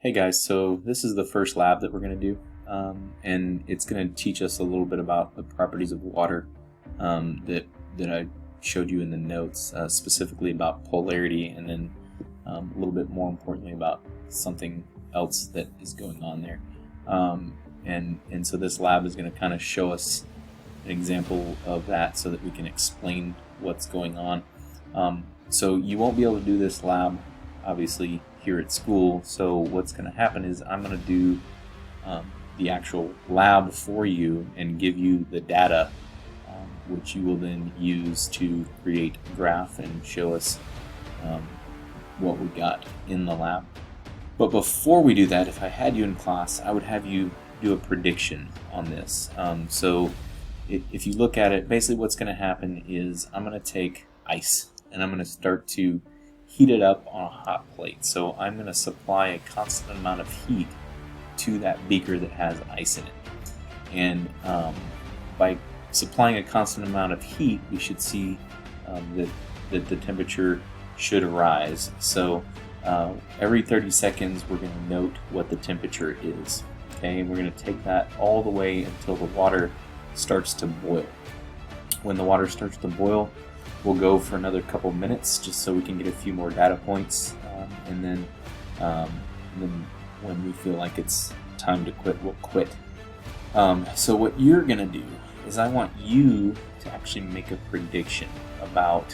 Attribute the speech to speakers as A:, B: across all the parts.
A: Hey guys, so this is the first lab that we're going to do, and it's going to teach us a little bit about the properties of water that I showed you in the notes, specifically about polarity, and then a little bit more importantly about something else that is going on there. And so this lab is going to kind of show us an example of that so that we can explain what's going on. So you won't be able to do this lab, obviously, here at school. So what's going to happen is I'm going to do the actual lab for you and give you the data, which you will then use to create a graph and show us what we got in the lab. But before we do that, if I had you in class, I would have you do a prediction on this. So if you look at it, basically what's going to happen is I'm going to take ice and I'm going to start to heat it up on a hot plate. So I'm going to supply a constant amount of heat to that beaker that has ice in it. And by supplying a constant amount of heat, we should see that the temperature should rise. So every 30 seconds, we're going to note what the temperature is. Okay, and we're going to take that all the way until the water starts to boil. When the water starts to boil, we'll go for another couple minutes just so we can get a few more data points, and then when we feel like it's time to quit, we'll quit. So what you're going to do is I want you to actually make a prediction about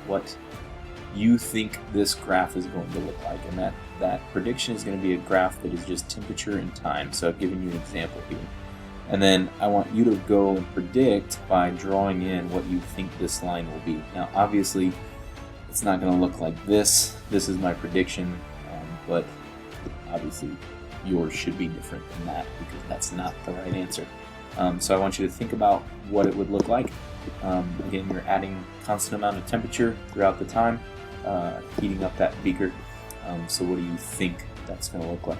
A: what you think this graph is going to look like, and that prediction is going to be a graph that is just temperature and time. So I've given you an example here. And then I want you to go and predict by drawing in what you think this line will be. Now, obviously, it's not going to look like this. This is my prediction, but obviously yours should be different than that because that's not the right answer. So I want you to think about what it would look like. Again, you're adding constant amount of temperature throughout the time, heating up that beaker. So what do you think that's going to look like?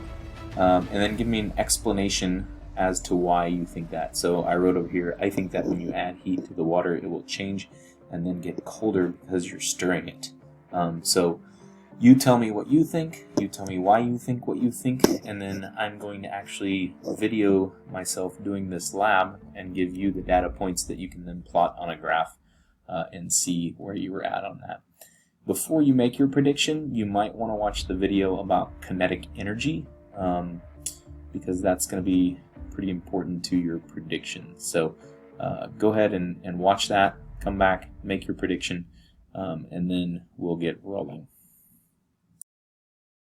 A: And then give me an explanation as to why you think that. So I wrote over here, I think that when you add heat to the water, it will change and then get colder because you're stirring it. So you tell me what you think, you tell me why you think what you think, and then I'm going to actually video myself doing this lab and give you the data points that you can then plot on a graph and see where you were at on that. Before you make your prediction, you might want to watch the video about kinetic energy, because that's going to be pretty important to your prediction. So go ahead and watch that, come back, make your prediction, and then we'll get rolling.